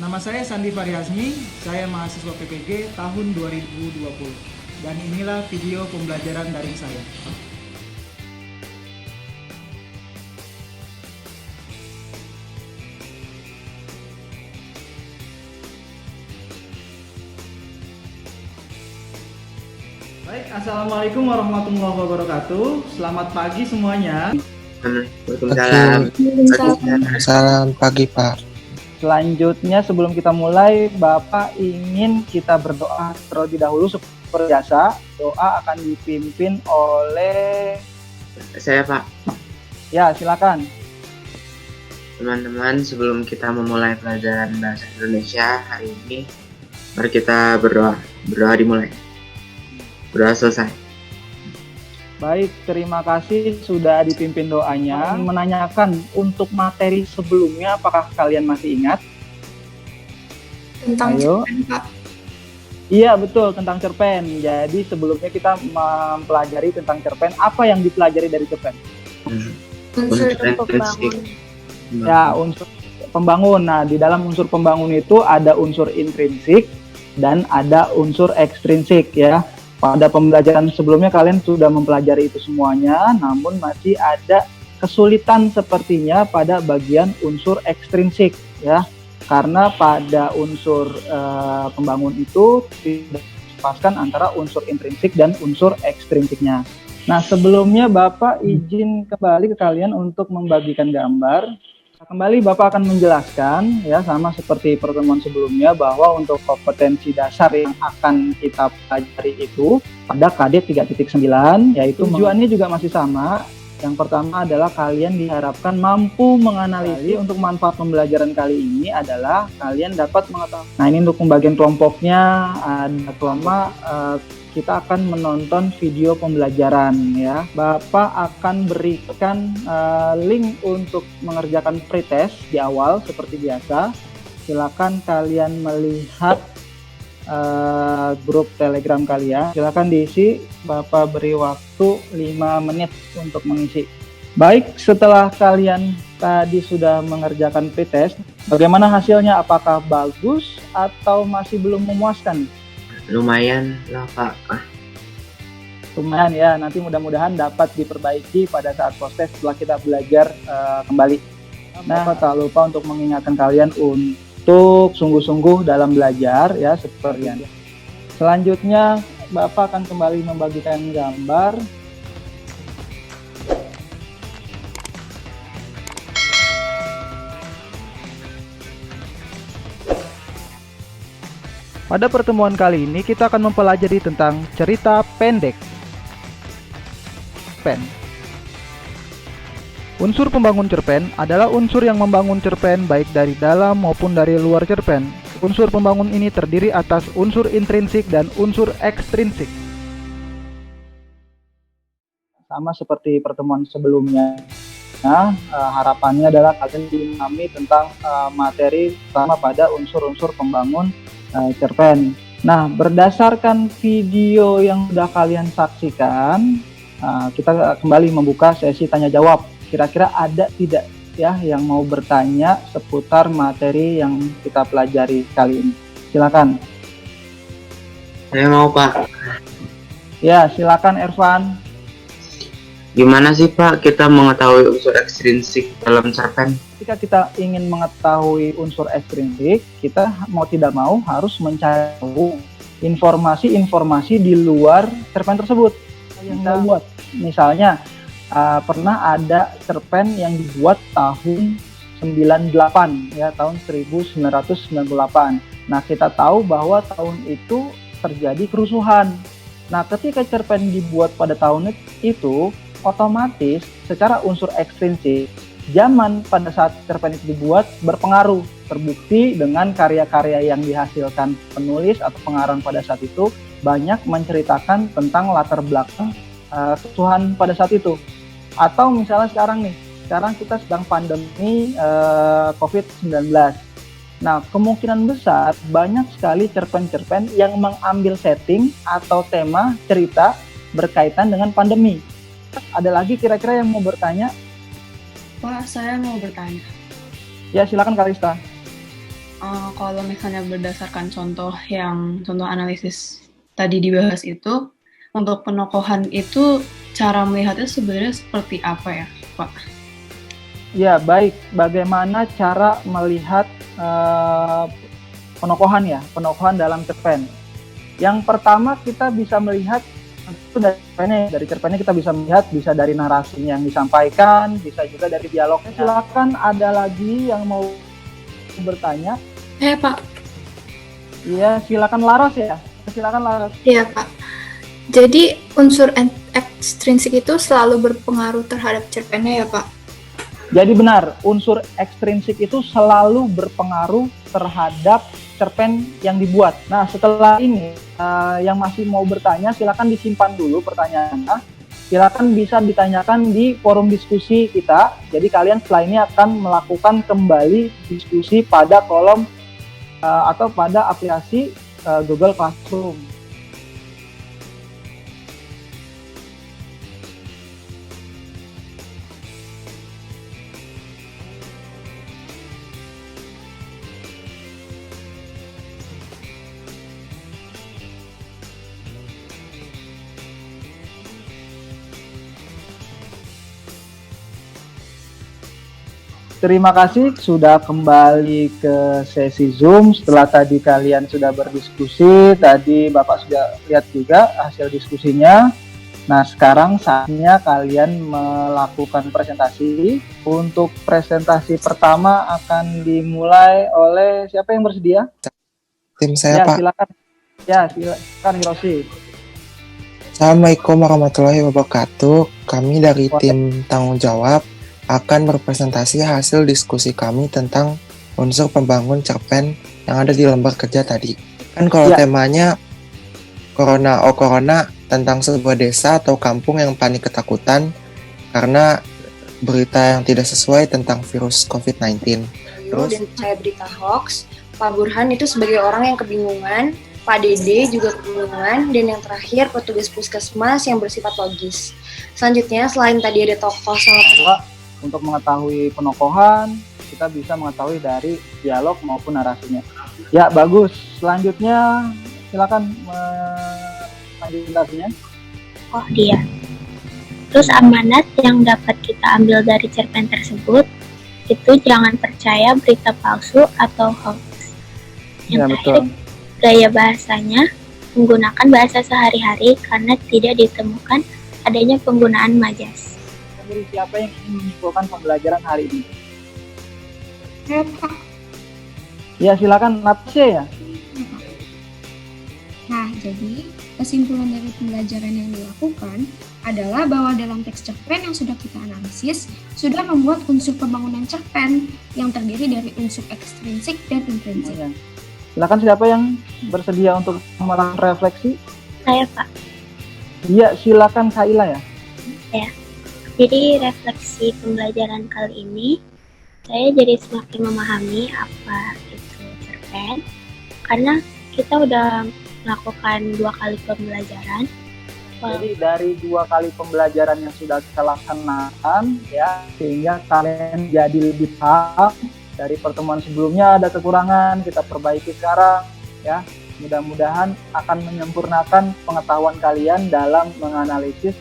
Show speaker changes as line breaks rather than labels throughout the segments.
Nama saya Sandi Faryazmi, saya mahasiswa PPG tahun 2020. Dan inilah video pembelajaran daring saya. Baik, Assalamualaikum warahmatullahi wabarakatuh. Selamat pagi semuanya.
Waalaikumsalam.
Salam pagi Pak.
Selanjutnya sebelum kita mulai, Bapak ingin kita berdoa terlebih dahulu seperti biasa. Doa akan dipimpin oleh...
Saya Pak.
Ya, silakan.
Teman-teman, sebelum kita memulai pelajaran bahasa Indonesia hari ini, mari kita berdoa. Berdoa dimulai. Berdoa selesai.
Baik, terima kasih sudah dipimpin doanya. Menanyakan untuk materi sebelumnya, apakah kalian masih ingat?
Tentang
Ayo.
cerpen, Pak.
Iya, betul, tentang cerpen. Jadi sebelumnya kita mempelajari tentang cerpen. Apa yang dipelajari dari cerpen?
Unsur
Intrinsik.
Ya, unsur pembangun. Nah, di dalam unsur pembangun itu ada unsur intrinsik dan ada unsur ekstrinsik ya. Pada pembelajaran sebelumnya kalian sudah mempelajari itu semuanya, namun masih ada kesulitan sepertinya pada bagian unsur ekstrinsik ya. Karena pada unsur pembangun itu tidak dipaskan antara unsur intrinsik dan unsur ekstrinsiknya. Nah, sebelumnya Bapak izin kembali ke kalian untuk membagikan gambar. Kembali Bapak akan menjelaskan ya, sama seperti pertemuan sebelumnya, bahwa untuk kompetensi dasar yang akan kita pelajari itu pada KD 3.9, yaitu tujuannya juga masih sama. Yang pertama adalah kalian diharapkan mampu menganalisis. Untuk manfaat pembelajaran kali ini adalah kalian dapat mengetahui. Nah, ini untuk pembagian kelompoknya ada kelompok. Kita akan menonton video pembelajaran ya. Bapak akan berikan link untuk mengerjakan pretest di awal seperti biasa. Silakan kalian melihat grup Telegram kalian. Silakan diisi. Bapak beri waktu 5 menit untuk mengisi. Baik, setelah kalian tadi sudah mengerjakan pretest, bagaimana hasilnya? Apakah bagus atau masih belum memuaskan?
Lumayan lah Pak.
Lumayan ya, nanti mudah-mudahan dapat diperbaiki pada saat proses setelah kita belajar kembali. Nah, tak lupa untuk mengingatkan kalian untuk sungguh-sungguh dalam belajar ya, seperti ini. Selanjutnya Bapak akan kembali membagikan gambar. Pada pertemuan kali ini kita akan mempelajari tentang cerita pendek. Cerpen. Unsur pembangun cerpen adalah unsur yang membangun cerpen baik dari dalam maupun dari luar cerpen. Unsur pembangun ini terdiri atas unsur intrinsik dan unsur ekstrinsik. Sama seperti pertemuan sebelumnya. Nah, harapannya adalah kalian memahami tentang materi sama pada unsur-unsur pembangun cerpen. Nah, berdasarkan video yang sudah kalian saksikan, kita kembali membuka sesi tanya jawab. Kira-kira ada tidak ya yang mau bertanya seputar materi yang kita pelajari kali ini? Silakan.
Saya mau Pak.
Ya, silakan Ervan.
Gimana sih Pak kita mengetahui unsur ekstrinsik dalam cerpen?
Ketika kita ingin mengetahui unsur ekstrinsik, kita mau tidak mau harus mencari informasi-informasi di luar cerpen tersebut. Yang kita buat, misalnya pernah ada cerpen yang dibuat tahun 98 ya, tahun 1998. Nah, kita tahu bahwa tahun itu terjadi kerusuhan. Nah, ketika cerpen dibuat pada tahun itu, otomatis secara unsur ekstrinsik zaman pada saat cerpen itu dibuat berpengaruh. Terbukti dengan karya-karya yang dihasilkan penulis atau pengarang pada saat itu banyak menceritakan tentang latar belakang kerusuhan pada saat itu. Atau misalnya sekarang kita sedang pandemi COVID-19. Nah, kemungkinan besar banyak sekali cerpen-cerpen yang mengambil setting atau tema cerita berkaitan dengan pandemi. Ada lagi kira-kira yang mau bertanya?
Pak, saya mau bertanya.
Ya, silakan Kalista.
Kalau misalnya berdasarkan contoh analisis tadi dibahas itu, untuk penokohan itu cara melihatnya sebenarnya seperti apa ya, Pak?
Ya, baik. Bagaimana cara melihat penokohan dalam cerpen? Yang pertama kita bisa melihat itu dari cerpennya kita bisa melihat, bisa dari narasinya yang disampaikan, bisa juga dari dialognya. Silakan ada lagi yang mau bertanya.
Pak.
Iya, silakan Laras ya. Silakan Laras.
Iya, Pak. Jadi unsur ekstrinsik itu selalu berpengaruh terhadap cerpennya ya, Pak?
Jadi benar, unsur ekstrinsik itu selalu berpengaruh terhadap cerpen yang dibuat. Nah, setelah ini yang masih mau bertanya, silakan disimpan dulu pertanyaannya. Silakan bisa ditanyakan di forum diskusi kita. Jadi kalian setelah ini akan melakukan kembali diskusi pada kolom atau pada aplikasi Google Classroom. Terima kasih sudah kembali ke sesi Zoom. Setelah tadi kalian sudah berdiskusi, tadi Bapak sudah lihat juga hasil diskusinya. Nah, sekarang saatnya kalian melakukan presentasi. Untuk presentasi pertama akan dimulai oleh siapa yang bersedia?
Tim saya,
Ya,
Pak.
silakan. Ya, silakan Hiroshi.
Assalamualaikum warahmatullahi wabarakatuh. Kami dari tim tanggung jawab akan berpresentasi hasil diskusi kami tentang unsur pembangun cerpen yang ada di lembar kerja tadi. Kan kalau temanya Corona tentang sebuah desa atau kampung yang panik ketakutan karena berita yang tidak sesuai tentang virus COVID-19.
Terus dan percaya berita hoax, Pak Burhan itu sebagai orang yang kebingungan, Pak Dede juga kebingungan, dan yang terakhir petugas puskesmas yang bersifat logis. Selanjutnya selain tadi ada tokoh sama
untuk mengetahui penokohan, kita bisa mengetahui dari dialog maupun narasinya. Ya, bagus. Selanjutnya, silakan lanjutkan narasinya.
Oh, dia. Terus amanat yang dapat kita ambil dari cerpen tersebut, itu jangan percaya berita palsu atau hoax. Yang terakhir, gaya bahasanya menggunakan bahasa sehari-hari karena tidak ditemukan adanya penggunaan majas.
Siapa yang ingin menyimpulkan pembelajaran hari ini? Ya, silakan Natsya ya.
Nah, jadi kesimpulan dari pembelajaran yang dilakukan adalah bahwa dalam teks cerpen yang sudah kita analisis sudah membuat unsur pembangunan cerpen yang terdiri dari unsur ekstrinsik dan intrinsik.
Silakan siapa yang bersedia untuk melakukan refleksi?
Saya, Pak.
Iya, silakan Kaila ya.
Ya. Jadi refleksi pembelajaran kali ini, saya jadi semakin memahami apa itu cerpen, karena kita udah melakukan 2 kali pembelajaran.
Jadi dari 2 kali pembelajaran yang sudah kita laksanakan, ya, sehingga kalian jadi lebih paham. Dari pertemuan sebelumnya ada kekurangan, kita perbaiki sekarang, ya. Mudah-mudahan akan menyempurnakan pengetahuan kalian dalam menganalisis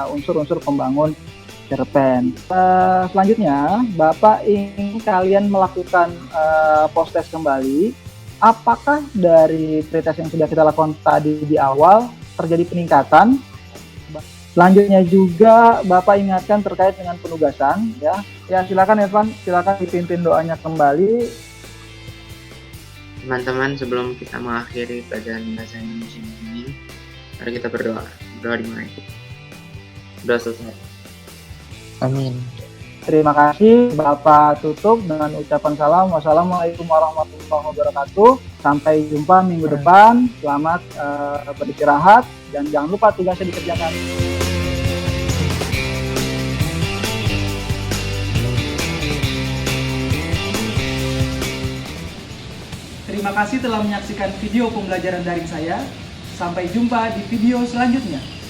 unsur-unsur pembangun cerpen. Selanjutnya, Bapak ingin kalian melakukan post-test kembali. Apakah dari pretest yang sudah kita lakukan tadi di awal terjadi peningkatan? Selanjutnya juga Bapak ingatkan terkait dengan penugasan, ya. Ya, silakan Evan, silakan dipimpin doanya kembali.
Teman-teman, sebelum kita mengakhiri pelajaran bahasa Indonesia ini, mari kita berdoa. Berdoa dimulai. Doa selesai.
Amin.
Terima kasih. Bapak tutup dengan ucapan salam. Wassalamualaikum warahmatullahi wabarakatuh. Sampai jumpa minggu depan. Selamat beristirahat dan jangan lupa tugasnya dikerjakan.
Terima kasih telah menyaksikan video pembelajaran daring saya. Sampai jumpa di video selanjutnya.